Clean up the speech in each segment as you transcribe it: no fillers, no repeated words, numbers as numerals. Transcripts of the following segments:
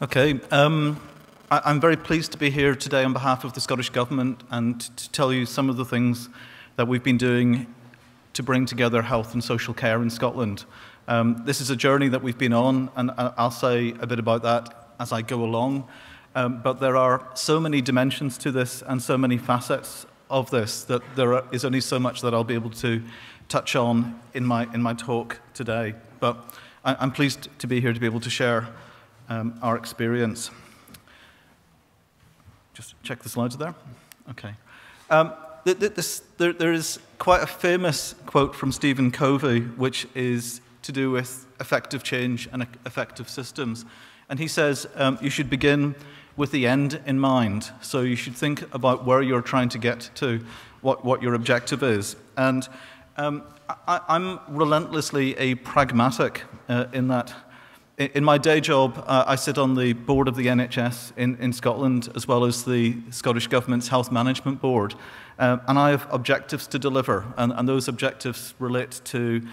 Okay, I'm very pleased to be here today on behalf of the Scottish Government and to tell you some of the things that we've been doing to bring together health and social care in Scotland. This is a journey that we've been on, and I'll say a bit about that as I go along. But there are so many dimensions to this and so many facets of this that there is only so much that I'll be able to touch on in my talk today. But I'm pleased to be here to be able to share our experience. Just check the slides there. Okay. There is quite a famous quote from Stephen Covey, which is to do with effective change and effective systems. And he says you should begin with the end in mind. So you should think about where you're trying to get to, what your objective is. And I'm relentlessly a pragmatic in that. In my day job, I sit on the board of the NHS in Scotland, as well as the Scottish Government's Health Management Board. And I have objectives to deliver, and those objectives relate to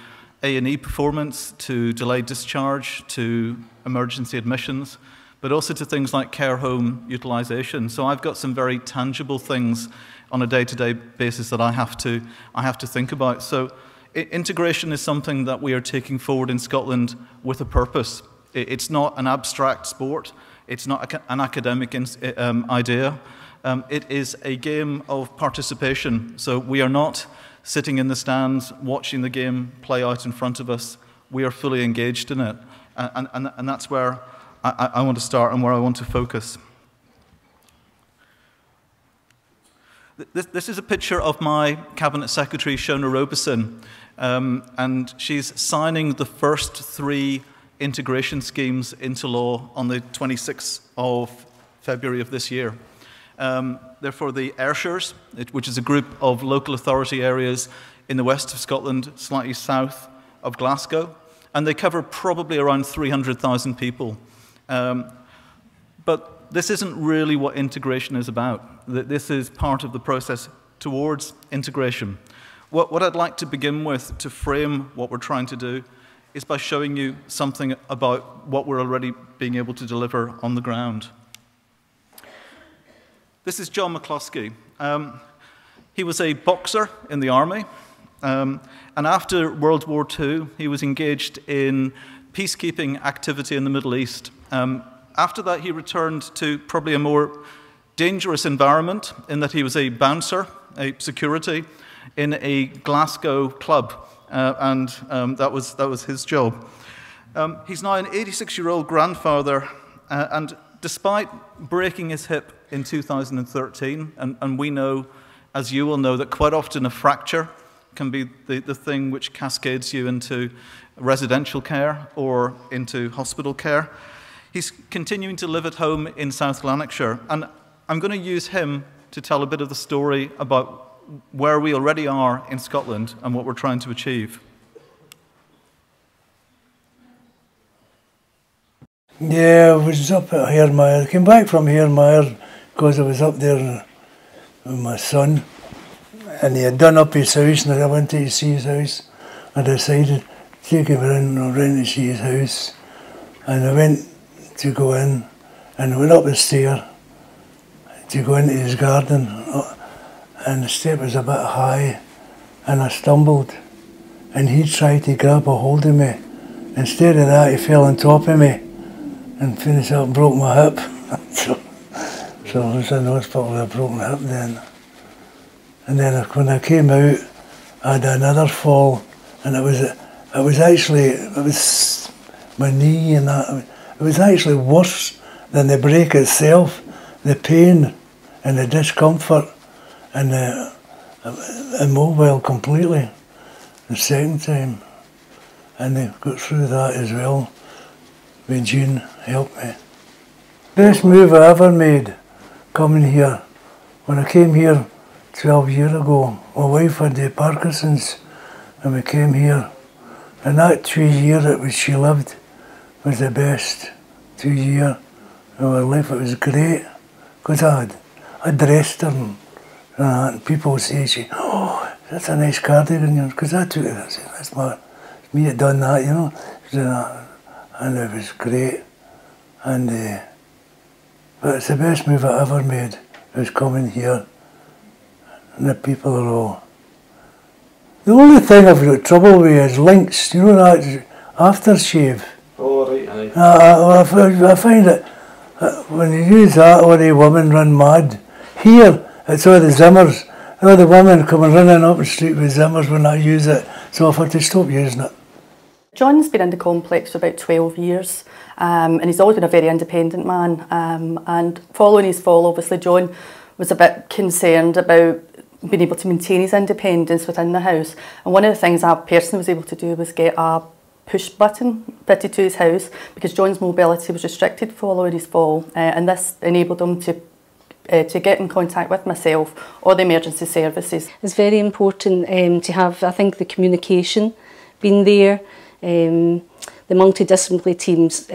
A&E performance, to delayed discharge, to emergency admissions, but also to things like care home utilisation. So I've got some very tangible things on a day-to-day basis that I have to think about. So integration is something that we are taking forward in Scotland with a purpose. It's not an abstract sport. It's not an academic idea. It is a game of participation. So we are not sitting in the stands watching the game play out in front of us. We are fully engaged in it. And that's where I want to start and where I want to focus. This is a picture of my Cabinet Secretary, Shona Robeson, and she's signing the first 3 integration schemes into law on the 26th of February of this year. They're for the Ayrshires, which is a group of local authority areas in the west of Scotland, slightly south of Glasgow, and they cover probably around 300,000 people. But this isn't really what integration is about. This is part of the process towards integration. What I'd like to begin with to frame what we're trying to do is by showing you something about what we're already being able to deliver on the ground. This is John McCloskey. He was a boxer in the army, and after World War II, he was engaged in peacekeeping activity in the Middle East. After that, he returned to probably a more dangerous environment in that he was a bouncer, a security, in a Glasgow club. That was his job. He's now an 86-year-old grandfather, and despite breaking his hip in 2013, and we know, as you will know, that quite often a fracture can be the thing which cascades you into residential care or into hospital care, he's continuing to live at home in South Lanarkshire. And I'm going to use him to tell a bit of the story about where we already are in Scotland and what we're trying to achieve. Yeah, I was up at Hairmire. I came back from Hairmire because I was up there with my son, and he had done up his house, and I went to see his house. I decided to take him around to see his house, and I went to go in, and I went up the stair to go into his garden, and the step was a bit high, and I stumbled, and he tried to grab a hold of me. Instead of that, he fell on top of me and finished up and broke my hip. so I was in the hospital with a broken hip then. And then when I came out, I had another fall, and it was my knee and that. It was actually worse than the break itself, the pain and the discomfort and the immobile completely the second time. And they got through that as well. When June helped me. Best move I ever made coming here. When I came here 12 years ago, my wife had the Parkinson's and we came here. And that 2 years at which she lived was the best 2 years of her life. It was great because I dressed her and people would say, oh, that's a nice cardigan, because I took it. I said, that's me that done that, you know. And it was great. And But it's the best move I ever made, was coming here. And the people are all... The only thing I've got trouble with is links, you know that aftershave. Oh, right, aye. I find that when you use that, all the women run mad. Here, it's all the zimmers. All the women coming running up the street with zimmers when I use it. So I've had to stop using it. John's been in the complex for about 12 years and he's always been a very independent man. And following his fall, obviously, John was a bit concerned about being able to maintain his independence within the house. And one of the things I personally was able to do was get a push button fitted to his house because John's mobility was restricted following his fall, and this enabled him to get in contact with myself or the emergency services. It's very important to have, I think, the communication being there, the multidisciplinary teams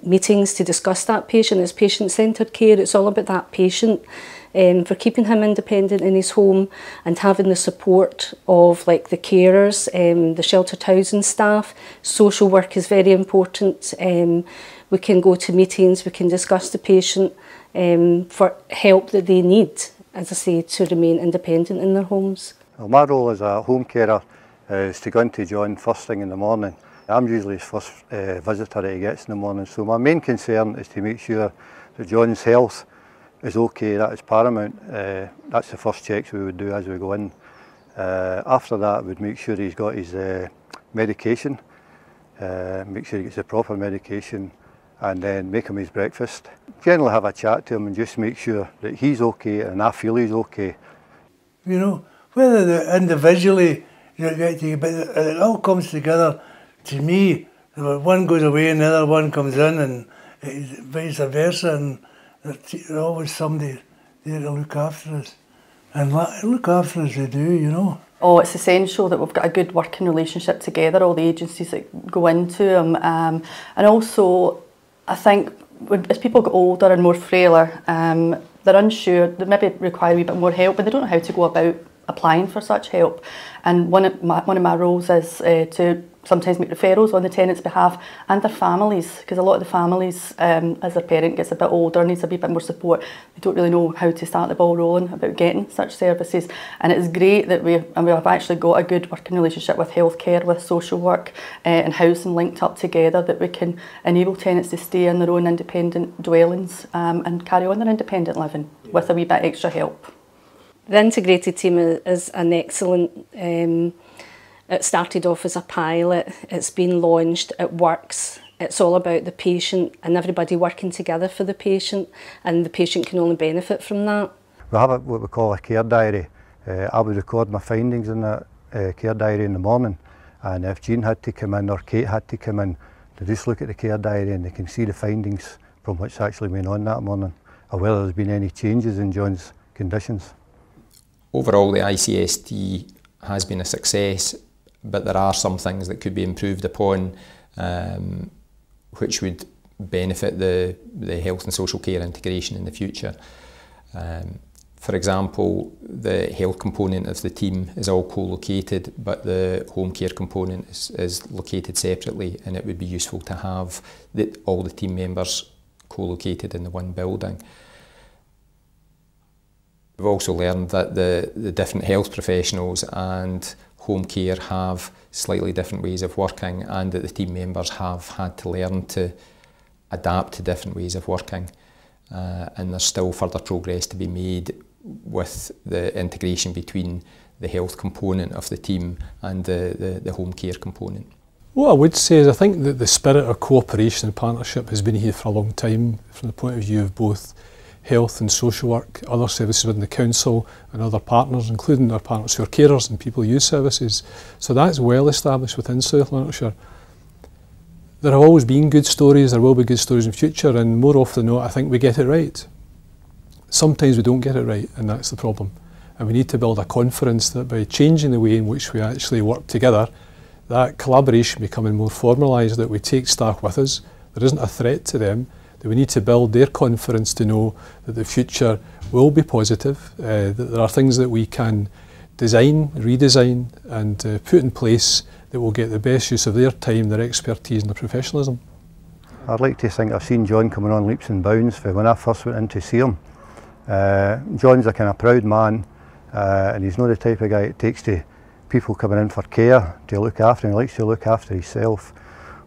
meetings to discuss that patient. It's patient-centred care. It's all about that patient, for keeping him independent in his home and having the support of like the carers, the sheltered housing staff. Social work is very important. We can go to meetings, we can discuss the patient for help that they need, as I say, to remain independent in their homes. Well, my role as a home carer is to go into John first thing in the morning. I'm usually his first visitor that he gets in the morning, so my main concern is to make sure that John's health is okay. That is paramount. That's the first checks we would do as we go in. After that, we'd make sure he's got his medication, make sure he gets the proper medication, and then make him his breakfast. Generally have a chat to him and just make sure that he's okay and I feel he's okay. You know, whether individually you get to, but it all comes together. To me, one goes away and the other one comes in, and vice versa, and there's always somebody there to look after us. And look after us they do, you know. Oh, it's essential that we've got a good working relationship together, all the agencies that go into them. And also, I think as people get older and more frailer, they're unsure, they maybe require a wee bit more help, but they don't know how to go about applying for such help. And one of my roles is to sometimes make referrals on the tenants' behalf and their families, because a lot of the families, as their parent gets a bit older, needs a wee bit more support, they don't really know how to start the ball rolling about getting such services. And it's great that we have actually got a good working relationship with healthcare, with social work and housing linked up together, that we can enable tenants to stay in their own independent dwellings and carry on their independent living with a wee bit extra help. The integrated team is an excellent, it started off as a pilot, it's been launched, it works, it's all about the patient and everybody working together for the patient, and the patient can only benefit from that. We have what we call a care diary. I would record my findings in that care diary in the morning, and if Jean had to come in or Kate had to come in, they just look at the care diary and they can see the findings from what's actually been on that morning, or whether there's been any changes in John's conditions. Overall, the ICST has been a success, but there are some things that could be improved upon, which would benefit the health and social care integration in the future. For example, the health component of the team is all co-located, but the home care component is located separately, and it would be useful to have all the team members co-located in the one building. We've also learned that the different health professionals and home care have slightly different ways of working, and that the team members have had to learn to adapt to different ways of working. And there's still further progress to be made with the integration between the health component of the team and the home care component. What I would say is I think that the spirit of cooperation and partnership has been here for a long time from the point of view of both health and social work, other services within the council and other partners, including our partners who are carers and people who use services. So that's well established within South Lanarkshire. There have always been good stories, there will be good stories in future, and more often than not I think we get it right. Sometimes we don't get it right, and that's the problem. And we need to build a confidence that by changing the way in which we actually work together, that collaboration becoming more formalised, that we take staff with us, there isn't a threat to them, that we need to build their confidence to know that the future will be positive, that there are things that we can design, redesign and put in place that will get the best use of their time, their expertise and their professionalism. I'd like to think I've seen John coming on leaps and bounds from when I first went in to see him. John's a kind of proud man, and he's not the type of guy it takes to people coming in for care to look after him. He likes to look after himself.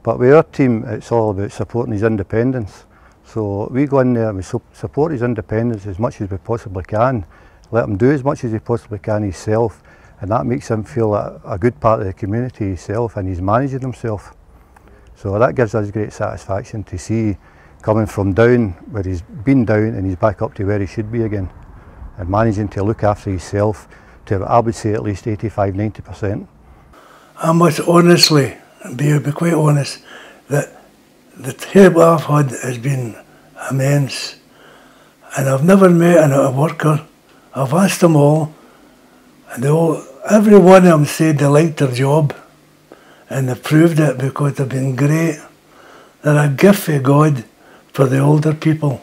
But with our team, it's all about supporting his independence. So we go in there and we support his independence as much as we possibly can, let him do as much as he possibly can himself, and that makes him feel a good part of the community himself, and he's managing himself. So that gives us great satisfaction to see coming from down where he's been down and he's back up to where he should be again, and managing to look after himself to, I would say, at least 85–90%. I must honestly be quite honest that the help I've had has been immense, and I've never met a worker. I've asked them all, and every one of them said they liked their job, and they proved it because they've been great. They're a gift from God for the older people.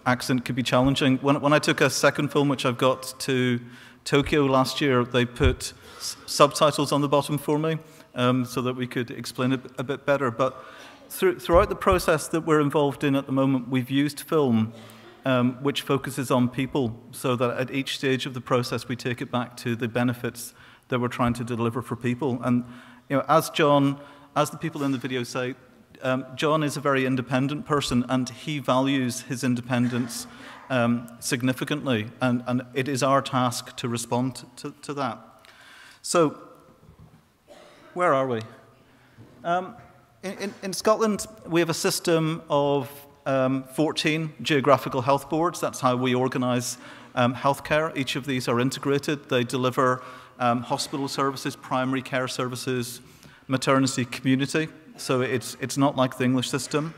Accent could be challenging. When I took a second film, which I've got, to Tokyo last year, they put subtitles on the bottom for me so that we could explain it a bit better. But throughout the process that we're involved in at the moment, we've used film which focuses on people, so that at each stage of the process we take it back to the benefits that we're trying to deliver for people. And as the people in the video say, John is a very independent person, and he values his independence significantly, and it is our task to respond to that. So, where are we? In Scotland, we have a system of 14 geographical health boards. That's how we organise healthcare. Each of these are integrated. They deliver hospital services, primary care services, maternity, community. So it's not like the English system.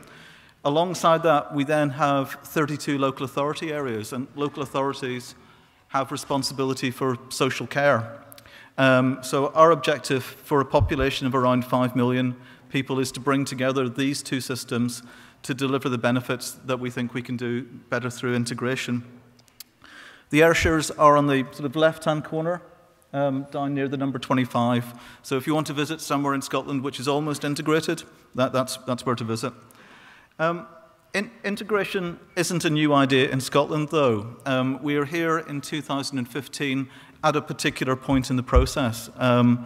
Alongside that, we then have 32 local authority areas, and local authorities have responsibility for social care. So our objective for a population of around 5 million people is to bring together these two systems to deliver the benefits that we think we can do better through integration. The Ayrshires are on the sort of left-hand corner, down near the number 25. So if you want to visit somewhere in Scotland which is almost integrated, that's where to visit. Integration isn't a new idea in Scotland, though. We are here in 2015 at a particular point in the process. And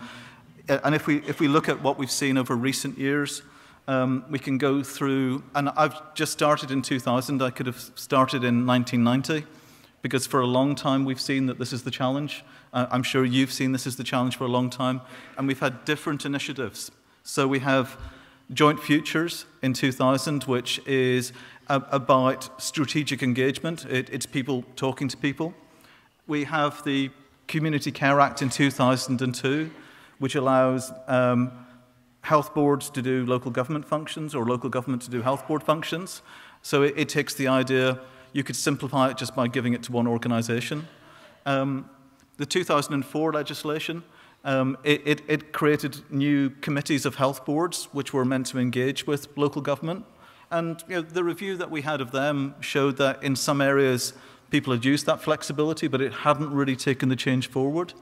if we look at what we've seen over recent years, we can go through, and I've just started in 2000, I could have started in 1990, because for a long time we've seen that this is the challenge. I'm sure you've seen this is the challenge for a long time, and we've had different initiatives. So we have Joint Futures in 2000, which is about strategic engagement. It's people talking to people. We have the Community Care Act in 2002, which allows health boards to do local government functions, or local government to do health board functions. So it takes the idea, you could simplify it just by giving it to one organisation. The 2004 legislation, it created new committees of health boards which were meant to engage with local government. And the review that we had of them showed that in some areas people had used that flexibility, but it hadn't really taken the change forward.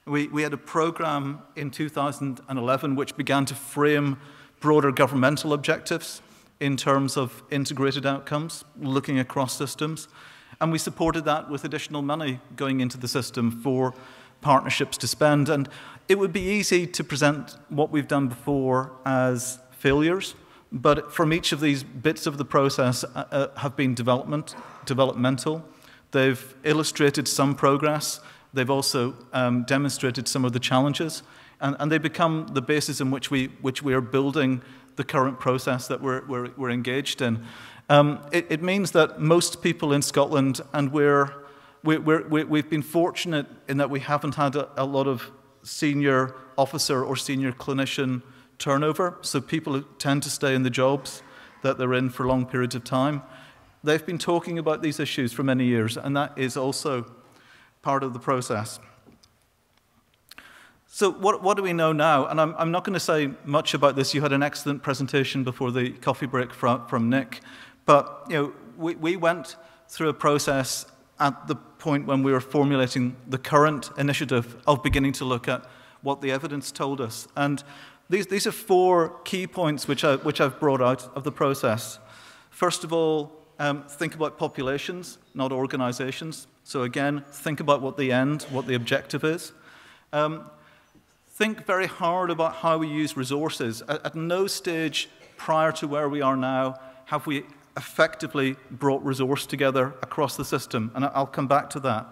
We had a programme in 2011 which began to frame broader governmental objectives in terms of integrated outcomes, looking across systems. And we supported that with additional money going into the system for partnerships to spend. And it would be easy to present what we've done before as failures, but from each of these bits of the process have been developmental. They've illustrated some progress. They've also demonstrated some of the challenges, and they become the basis in which we are building the current process that we're engaged in. It means that most people in Scotland, and we've been fortunate in that we haven't had a lot of senior officer or senior clinician turnover, so people tend to stay in the jobs that they're in for long periods of time. They've been talking about these issues for many years, and that is also part of the process. So what do we know now? And I'm not going to say much about this. You had an excellent presentation before the coffee break from Nick. But we went through a process at the point when we were formulating the current initiative of beginning to look at what the evidence told us. And these are 4 key points which I've brought out of the process. First of all, think about populations, not organizations. So again, think about what the objective is. Think very hard about how we use resources. At no stage prior to where we are now have we effectively brought resource together across the system, and I'll come back to that.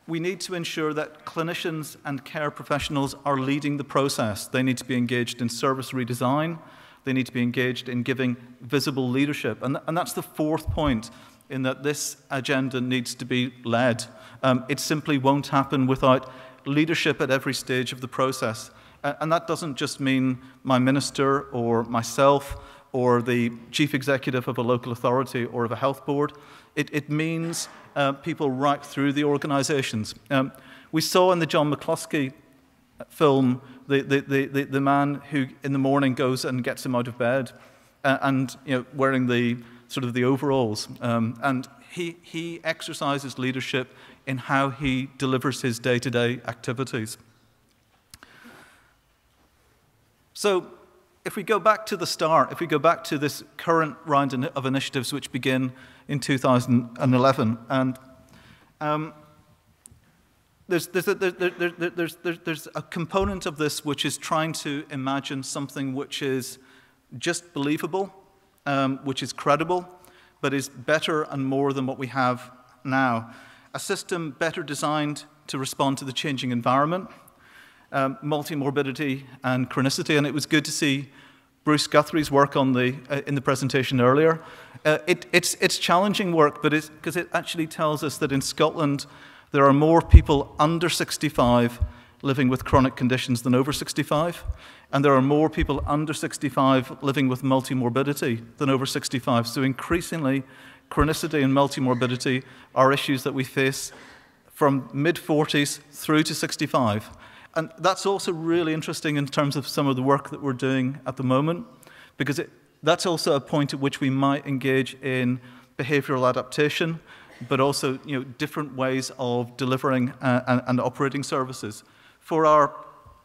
We need to ensure that clinicians and care professionals are leading the process. They need to be engaged in service redesign. They need to be engaged in giving visible leadership. And that's the 4th point, in that this agenda needs to be led. It simply won't happen without leadership at every stage of the process. And that doesn't just mean my minister or myself or the chief executive of a local authority or of a health board. It means people right through the organisations. We saw in the John McCluskey film the man who in the morning goes and gets him out of bed and wearing the sort of the overalls. And he exercises leadership in how he delivers his day-to-day activities. So if we go back to the start, if we go back to this current round of initiatives which begin in 2011, and there's a component of this which is trying to imagine something which is just believable, which is credible, but is better and more than what we have now. A system better designed to respond to the changing environment, multi-morbidity and chronicity, and it was good to see Bruce Guthrie's work on in the presentation earlier. It's challenging work, but because it actually tells us that in Scotland there are more people under 65 living with chronic conditions than over 65, and there are more people under 65 living with multi-morbidity than over 65. So increasingly, chronicity and multi-morbidity are issues that we face from mid-40s through to 65. And that's also really interesting in terms of some of the work that we're doing at the moment, because that's also a point at which we might engage in behavioural adaptation, but also different ways of delivering and operating services. For our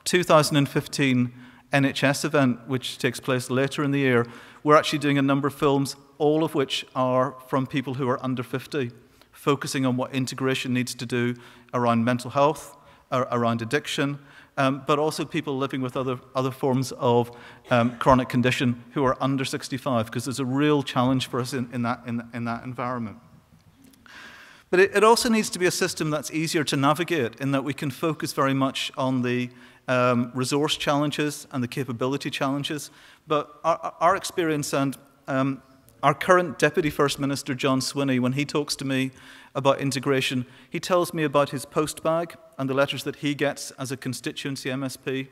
2015 NHS event, which takes place later in the year, we're actually doing a number of films, all of which are from people who are under 50, focusing on what integration needs to do around mental health, around addiction, but also people living with other forms of chronic condition who are under 65, because there's a real challenge for us in that environment. But it also needs to be a system that's easier to navigate, in that we can focus very much on the resource challenges and the capability challenges. But our experience and our current Deputy First Minister, John Swinney, when he talks to me about integration, he tells me about his post bag and the letters that he gets as a constituency MSP.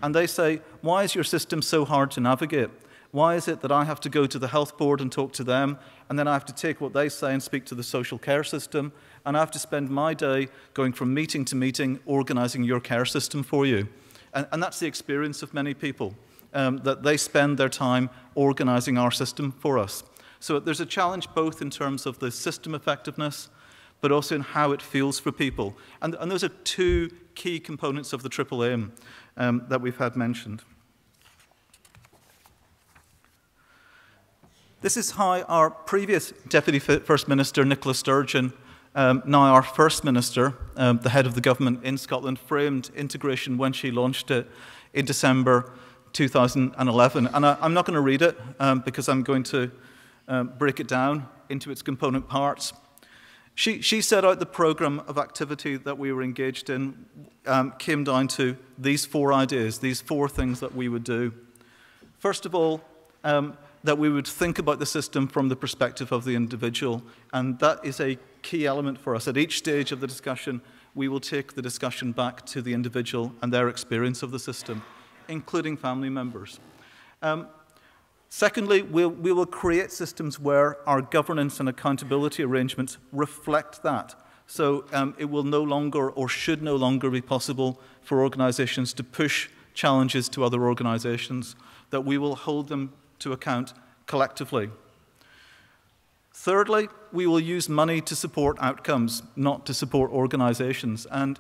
And they say, why is your system so hard to navigate? Why is it that I have to go to the health board and talk to them, and then I have to take what they say and speak to the social care system, and I have to spend my day going from meeting to meeting, organising your care system for you? And that's the experience of many people, that they spend their time organising our system for us. So there's a challenge both in terms of the system effectiveness, but also in how it feels for people. And those are 2 key components of the triple aim that we've had mentioned. This is how our previous Deputy First Minister, Nicola Sturgeon, now our First Minister, the head of the government in Scotland, framed integration when she launched it in December 2011. And I'm not going to read it because I'm going to break it down into its component parts. She set out the programme of activity that we were engaged in, came down to these 4 ideas, these 4 things that we would do. First of all, that we would think about the system from the perspective of the individual, and that is a key element for us. At each stage of the discussion, we will take the discussion back to the individual and their experience of the system, including family members. Secondly, we will create systems where our governance and accountability arrangements reflect that. So it will no longer, or should no longer, be possible for organisations to push challenges to other organisations, that we will hold them to account collectively. Thirdly, we will use money to support outcomes, not to support organizations. And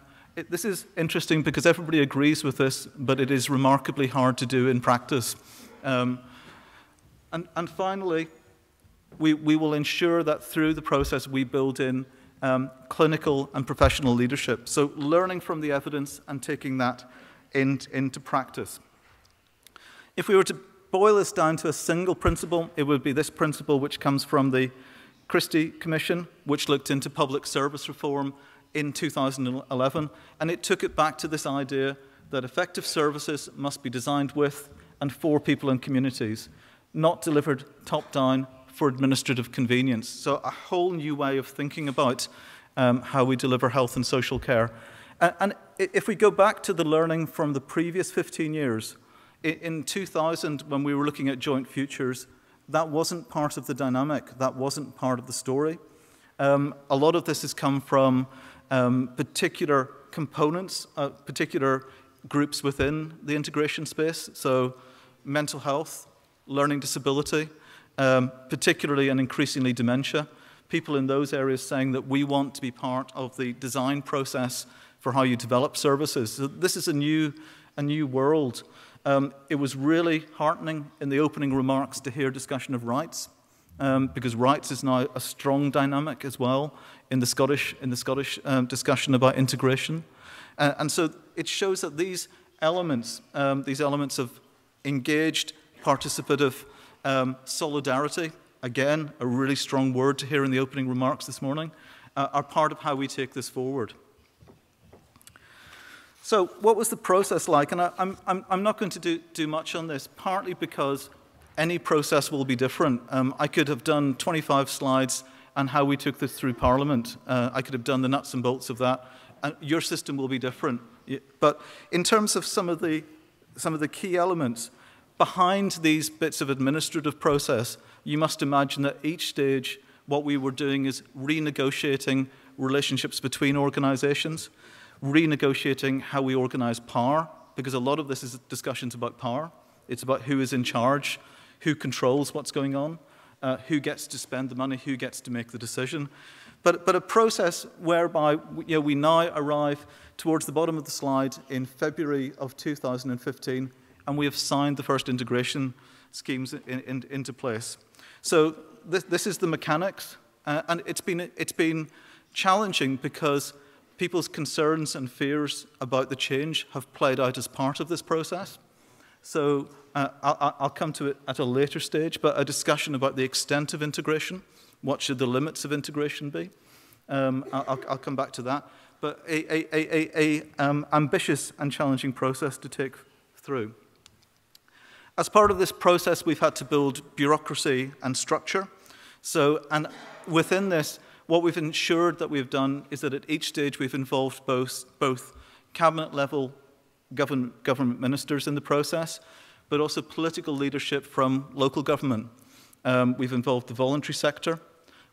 this is interesting because everybody agrees with this, but it is remarkably hard to do in practice. And finally, we will ensure that through the process we build in clinical and professional leadership. So learning from the evidence and taking that into practice. If we were to boil this down to a single principle, it would be this principle which comes from the Christie Commission, which looked into public service reform in 2011, and it took it back to this idea that effective services must be designed with and for people and communities, not delivered top-down for administrative convenience. So a whole new way of thinking about how we deliver health and social care. And if we go back to the learning from the previous 15 years, in 2000, when we were looking at joint futures, that wasn't part of the dynamic, that wasn't part of the story. A lot of this has come from particular components, particular groups within the integration space, so mental health, learning disability, particularly and increasingly dementia. People in those areas saying that we want to be part of the design process for how you develop services. So this is a new world. It was really heartening in the opening remarks to hear discussion of rights, because rights is now a strong dynamic as well in the Scottish discussion about integration. And so it shows that these elements of engaged, participative solidarity, again, a really strong word to hear in the opening remarks this morning, are part of how we take this forward. So what was the process like? And I'm not going to do much on this, partly because any process will be different. I could have done 25 slides on how we took this through Parliament. I could have done the nuts and bolts of that. And your system will be different. But in terms of some of the key elements, behind these bits of administrative process, you must imagine that each stage, what we were doing is renegotiating relationships between organizations, renegotiating how we organize power, because a lot of this is discussions about power. It's about who is in charge, who controls what's going on, who gets to spend the money, who gets to make the decision. But a process whereby we now arrive towards the bottom of the slide in February of 2015, and we have signed the first integration schemes into place. So this is the mechanics, and it's been challenging because people's concerns and fears about the change have played out as part of this process. So I'll come to it at a later stage, but a discussion about the extent of integration, what should the limits of integration be? I'll come back to that. But a ambitious and challenging process to take through. As part of this process, we've had to build bureaucracy and structure. So, and within this, what we've ensured that we've done is that at each stage we've involved both cabinet-level government ministers in the process, but also political leadership from local government. We've involved the voluntary sector.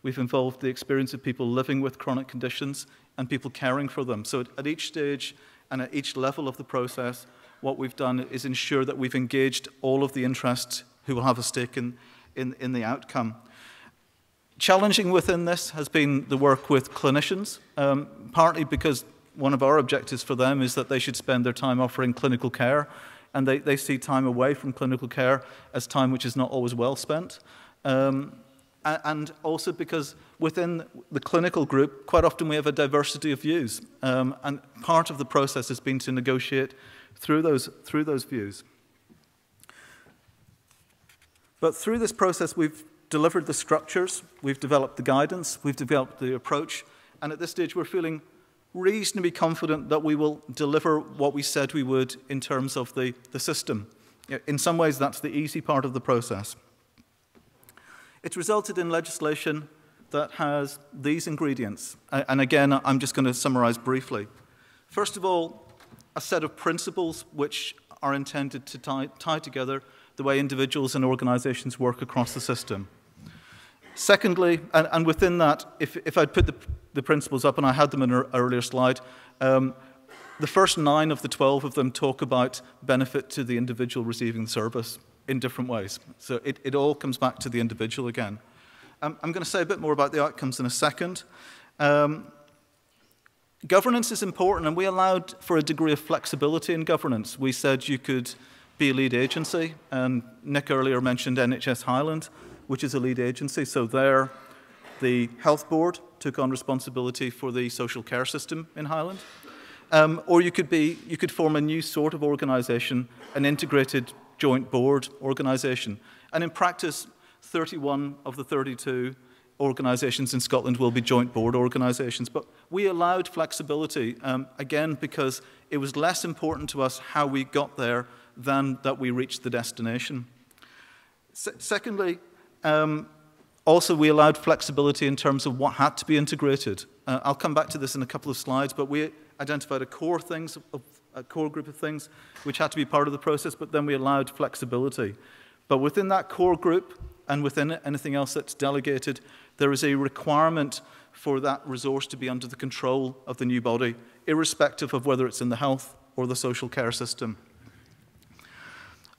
We've involved the experience of people living with chronic conditions and people caring for them. So at each stage and at each level of the process, what we've done is ensure that we've engaged all of the interests who will have a stake in the outcome. Challenging within this has been the work with clinicians, partly because one of our objectives for them is that they should spend their time offering clinical care, and they see time away from clinical care as time which is not always well spent. And also because within the clinical group, quite often we have a diversity of views, and part of the process has been to negotiate through those views. But through this process, we've delivered the structures, we've developed the guidance, we've developed the approach, and at this stage we're feeling reasonably confident that we will deliver what we said we would in terms of the system. In some ways, that's the easy part of the process. It's resulted in legislation that has these ingredients. And again, I'm just going to summarize briefly. First of all, a set of principles which are intended to tie together the way individuals and organizations work across the system. Secondly, and within that, if I'd put the principles up, and I had them in an earlier slide, the first 9 of the 12 of them talk about benefit to the individual receiving the service in different ways. So it all comes back to the individual again. I'm going to say a bit more about the outcomes in a second. Governance is important, and we allowed for a degree of flexibility in governance. We said you could be a lead agency, and Nick earlier mentioned NHS Highland, which is a lead agency. So there, the Health Board took on responsibility for the social care system in Highland. Or you could form a new sort of organisation, an integrated joint board organisation. And in practice, 31 of the 32 organisations in Scotland will be joint board organisations. But we allowed flexibility, again, because it was less important to us how we got there than that we reached the destination. Secondly, also we allowed flexibility in terms of what had to be integrated. I'll come back to this in a couple of slides, but we identified a core group of things which had to be part of the process, but then we allowed flexibility. But within that core group, and within anything else that's delegated, there is a requirement for that resource to be under the control of the new body, irrespective of whether it's in the health or the social care system.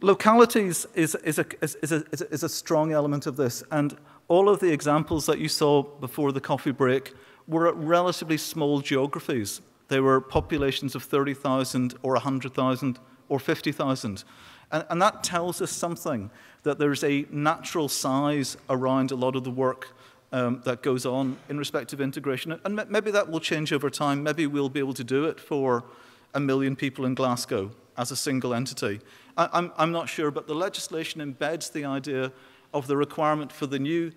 Localities is a strong element of this, and all of the examples that you saw before the coffee break were at relatively small geographies. They were populations of 30,000 or 100,000 or 50,000. And that tells us something, that there's a natural size around a lot of the work that goes on in respect of integration. And maybe that will change over time. Maybe we'll be able to do it for 1 million people in Glasgow as a single entity. I'm not sure, but the legislation embeds the idea of the requirement for the new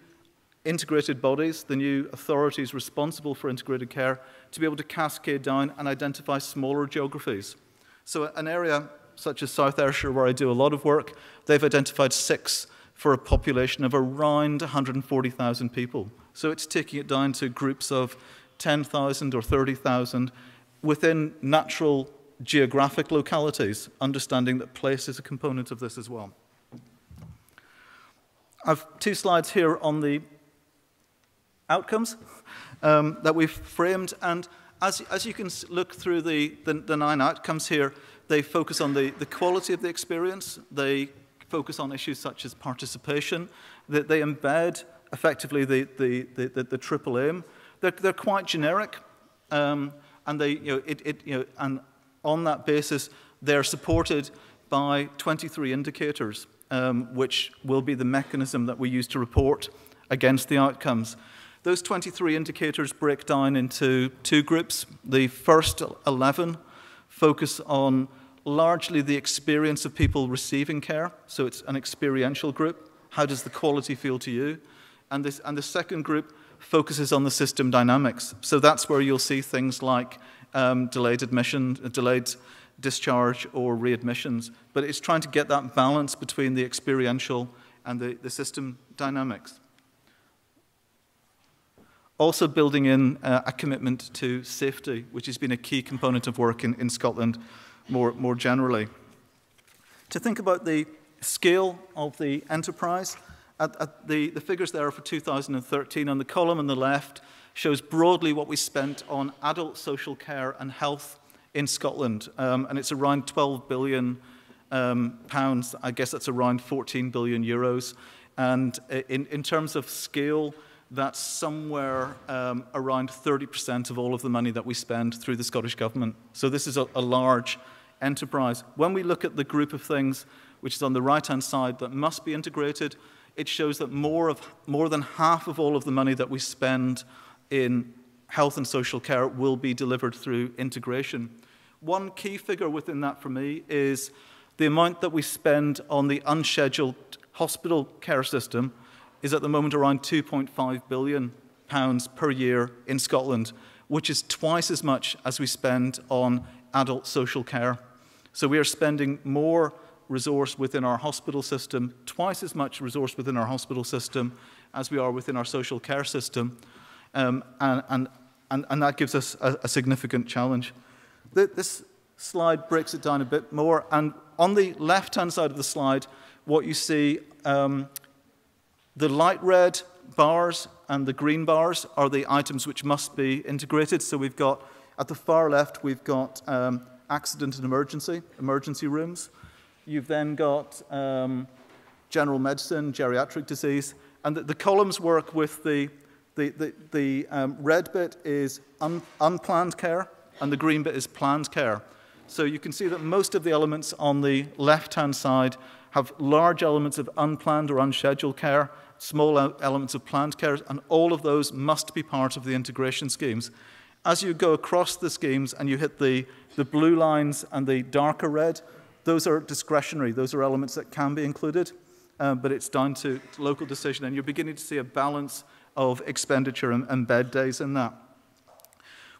integrated bodies, the new authorities responsible for integrated care, to be able to cascade down and identify smaller geographies. So an area such as South Ayrshire, where I do a lot of work, they've identified 6 for a population of around 140,000 people. So it's taking it down to groups of 10,000 or 30,000 within natural geographic localities, understanding that place is a component of this as well. I've 2 slides here on the outcomes that we've framed, and as you can look through the 9 outcomes here, they focus on the quality of the experience, they focus on issues such as participation, that they embed effectively the triple aim. They're quite generic, and and on that basis, they're supported by 23 indicators, which will be the mechanism that we use to report against the outcomes. Those 23 indicators break down into 2 groups. The first 11 focus on largely the experience of people receiving care, so it's an experiential group. How does the quality feel to you? And the second group focuses on the system dynamics. So that's where you'll see things like delayed admission, delayed discharge, or readmissions. But it's trying to get that balance between the experiential and the system dynamics. Also building in a commitment to safety, which has been a key component of work in Scotland more generally. To think about the scale of the enterprise, the figures there are for 2013. On the column on the left shows broadly what we spent on adult social care and health in Scotland, and it's around 12 billion pounds. I guess that's around 14 billion euros. And in terms of scale, that's somewhere around 30% of all of the money that we spend through the Scottish Government. So this is a large enterprise. When we look at the group of things, which is on the right-hand side, that must be integrated, it shows that more than half of all of the money that we spend in health and social care will be delivered through integration. One key figure within that for me is the amount that we spend on the unscheduled hospital care system is at the moment around £2.5 billion per year in Scotland, which is twice as much as we spend on adult social care. So we are spending more resource within our hospital system, twice as much resource within our hospital system as we are within our social care system, and that gives us a significant challenge. This slide breaks it down a bit more, and on the left-hand side of the slide, what you see, the light red bars and the green bars are the items which must be integrated. So we've got, at the far left, we've got accident and emergency rooms. You've then got general medicine, geriatric disease, And the columns work with the red bit is unplanned care, and the green bit is planned care. So you can see that most of the elements on the left-hand side have large elements of unplanned or unscheduled care, small elements of planned care, and all of those must be part of the integration schemes. As you go across the schemes and you hit the blue lines and the darker red, those are discretionary. Those are elements that can be included, but it's down to local decision, and you're beginning to see a balance of expenditure and bed days in that.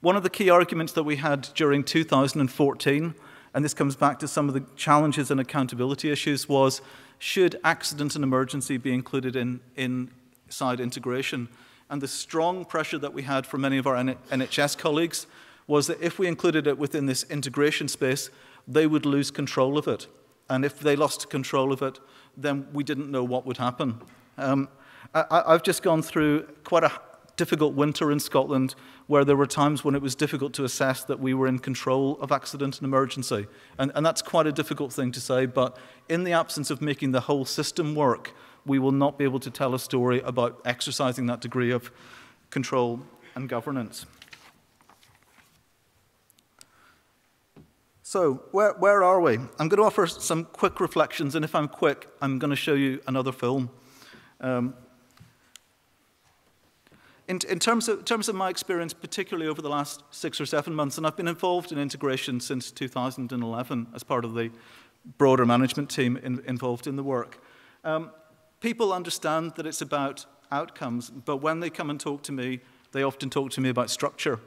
One of the key arguments that we had during 2014, and this comes back to some of the challenges and accountability issues, was should accident and emergency be included inside integration? And the strong pressure that we had from many of our NHS colleagues was that if we included it within this integration space, they would lose control of it. And if they lost control of it, then we didn't know what would happen. I've just gone through quite a difficult winter in Scotland where there were times when it was difficult to assess that we were in control of accident and emergency. And that's quite a difficult thing to say, but in the absence of making the whole system work, we will not be able to tell a story about exercising that degree of control and governance. So, where are we? I'm going to offer some quick reflections, and if I'm quick, I'm going to show you another film. In terms of my experience, particularly over the last 6 or 7 months, and I've been involved in integration since 2011 as part of the broader management team involved in the work. People understand that it's about outcomes, but when they come and talk to me, they often talk to me about structure.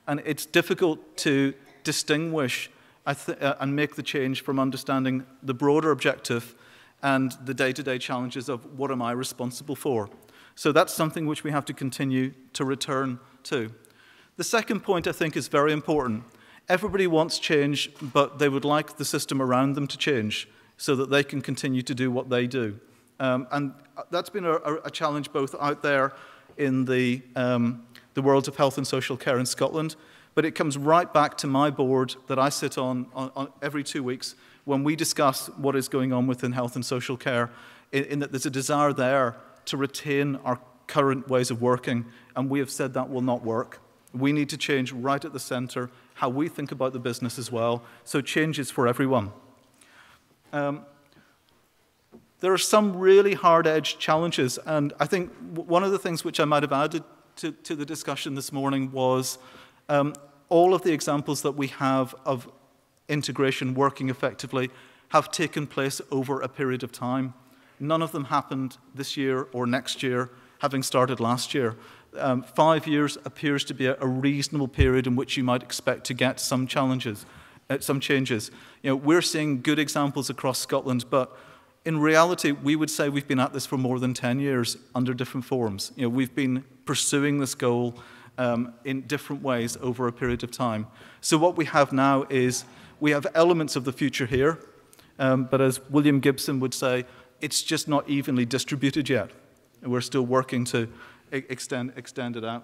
And it's difficult to distinguish and make the change from understanding the broader objective and the day-to-day challenges of what am I responsible for. So that's something which we have to continue to return to. The second point, I think, is very important. Everybody wants change, but they would like the system around them to change so that they can continue to do what they do. And that's been a challenge both out there in the world of health and social care in Scotland, but it comes right back to my board that I sit on every 2 weeks when we discuss what is going on within health and social care, in that there's a desire there to retain our current ways of working, and we have said that will not work. We need to change right at the centre how we think about the business as well, so change is for everyone. There are some really hard-edged challenges, and I think one of the things which I might have added to the discussion this morning was all of the examples that we have of integration working effectively have taken place over a period of time. None of them happened this year or next year, having started last year. 5 years appears to be a reasonable period in which you might expect to get some challenges, some changes. You know, we're seeing good examples across Scotland, but in reality, we would say we've been at this for more than 10 years under different forms. You know, we've been pursuing this goal in different ways over a period of time. So what we have now is we have elements of the future here, but as William Gibson would say, it's just not evenly distributed yet. We're still working to extend it out.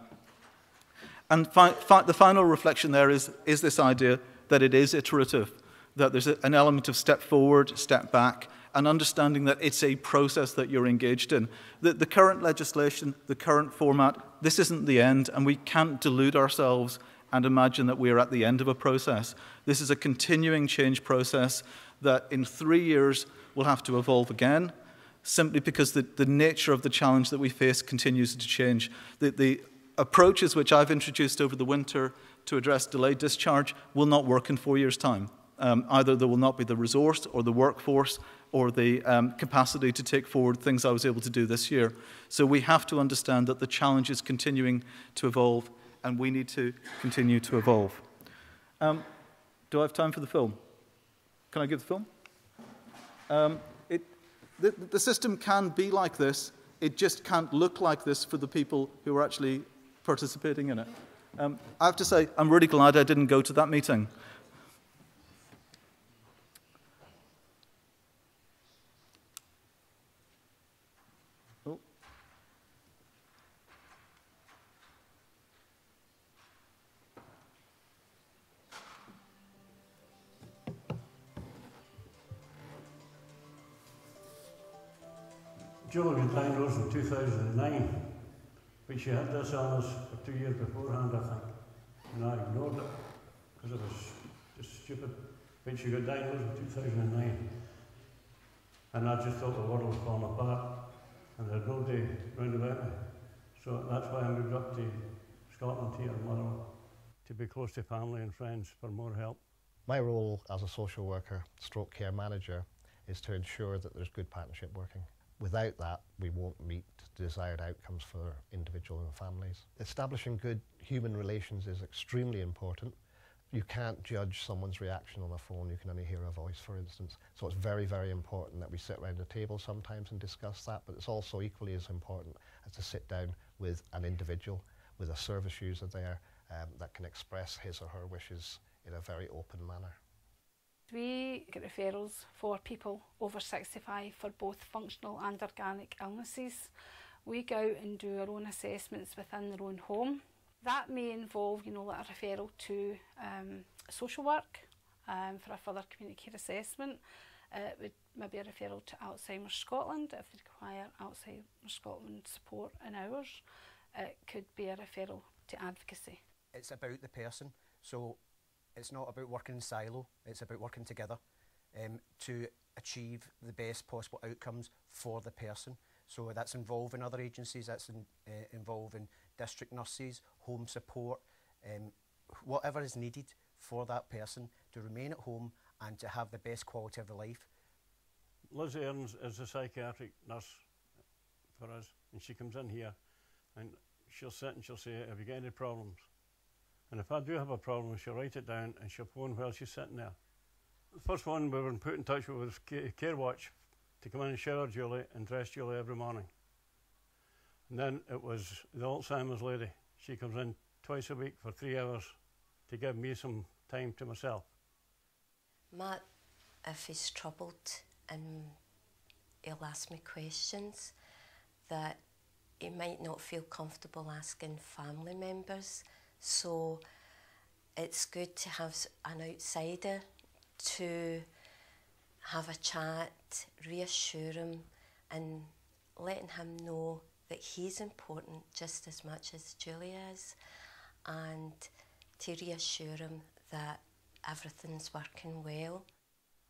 And the final reflection there is this idea that it is iterative, that there's an element of step forward, step back, and understanding that it's a process that you're engaged in. The current legislation, the current format, this isn't the end, and we can't delude ourselves and imagine that we are at the end of a process. This is a continuing change process that in 3 years will have to evolve again, simply because the nature of the challenge that we face continues to change. The approaches which I've introduced over the winter to address delayed discharge will not work in 4 years' time. Either there will not be the resource or the workforce or the capacity to take forward things I was able to do this year. So we have to understand that the challenge is continuing to evolve, and we need to continue to evolve. Do I have time for the film? Can I give the film? The system can be like this. It just can't look like this for the people who are actually participating in it. I have to say, I'm really glad I didn't go to that meeting. Julie was diagnosed in 2009, but she had this illness for 2 years beforehand, I think, and I ignored it because it was just stupid. But she got diagnosed in 2009, and I just thought the world was falling apart, and there's nobody round about me. So that's why I moved up to Scotland here in Motherwell, to be close to family and friends for more help. My role as a social worker, stroke care manager, is to ensure that there's good partnership working. Without that, we won't meet the desired outcomes for individuals and families. Establishing good human relations is extremely important. You can't judge someone's reaction on a phone, you can only hear a voice, for instance. So it's very, very important that we sit around a table sometimes and discuss that, but it's also equally as important as to sit down with an individual, with a service user there that can express his or her wishes in a very open manner. We get referrals for people over 65 for both functional and organic illnesses. We go out and do our own assessments within their own home. That may involve, like a referral to social work for a further community care assessment. It would maybe a referral to Alzheimer's Scotland if they require Alzheimer's Scotland support in ours. It could be a referral to advocacy. It's about the person, so it's not about working in silo, it's about working together to achieve the best possible outcomes for the person. So that's involving other agencies, that's involving district nurses, home support, whatever is needed for that person to remain at home and to have the best quality of their life. Liz Aarons is a psychiatric nurse for us, and she comes in here and she'll sit and she'll say, have you got any problems? And if I do have a problem, she'll write it down and she'll phone while she's sitting there. The first one we were put in touch with was Care Watch to come in and shower Julie and dress Julie every morning. And then it was the Alzheimer's lady. She comes in twice a week for 3 hours to give me some time to myself. Matt, if he's troubled and he'll ask me questions that he might not feel comfortable asking family members, so it's good to have an outsider to have a chat, reassure him and letting him know that he's important just as much as Julie is, and to reassure him that everything's working well.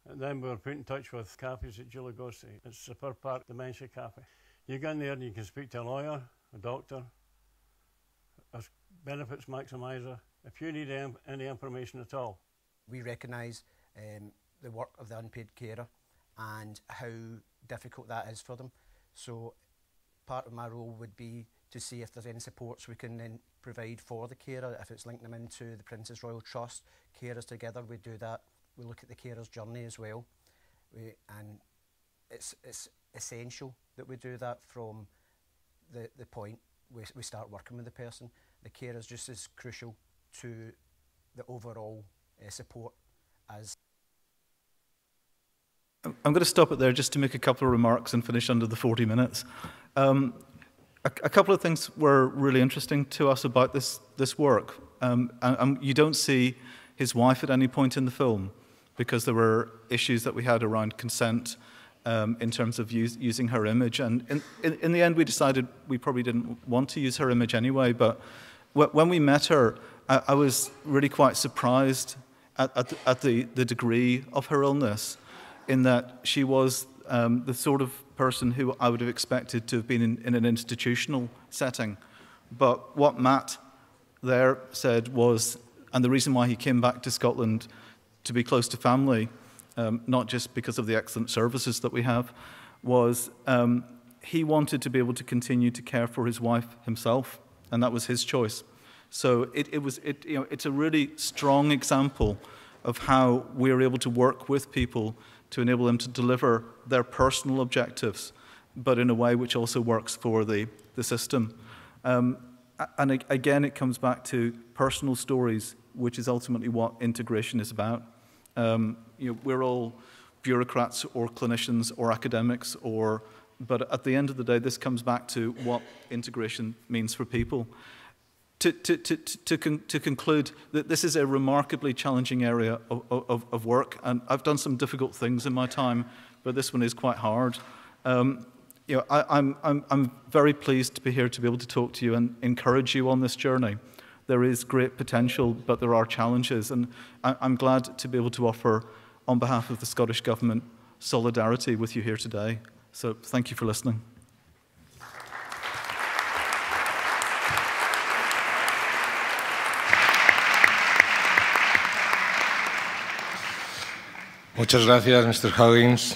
And then we were put in touch with cafes that Julie goes to. It's the Per Park Dementia Cafe. You go in there and you can speak to a lawyer, a doctor, a benefits maximiser, if you need any information at all. We recognise the work of the unpaid carer and how difficult that is for them. So part of my role would be to see if there's any supports we can then provide for the carer. If it's linked them into the Princess Royal Trust, Carers Together, we do that. We look at the carer's journey as well. And it's essential that we do that from the point we start working with the person. The care is just as crucial to the overall support as. I'm going to stop it there just to make a couple of remarks and finish under the 40 minutes. A couple of things were really interesting to us about this work. You don't see his wife at any point in the film because there were issues that we had around consent in terms of using her image. And in the end, we decided we probably didn't want to use her image anyway. But when we met her, I was really quite surprised at the degree of her illness, in that she was the sort of person who I would have expected to have been in an institutional setting. But what Matt there said was, and the reason why he came back to Scotland to be close to family, not just because of the excellent services that we have, was he wanted to be able to continue to care for his wife himself, and that was his choice. So it's a really strong example of how we're able to work with people to enable them to deliver their personal objectives, but in a way which also works for the system. And again, it comes back to personal stories, which is ultimately what integration is about. We're all bureaucrats or clinicians or academics, but at the end of the day, this comes back to what integration means for people. To conclude, that this is a remarkably challenging area of work, and I've done some difficult things in my time, but this one is quite hard. you know, I'm very pleased to be here to be able to talk to you and encourage you on this journey. There is great potential, but there are challenges, and I'm glad to be able to offer, on behalf of the Scottish Government, solidarity with you here today. So thank you for listening. Muchas gracias, Mr. Huggins.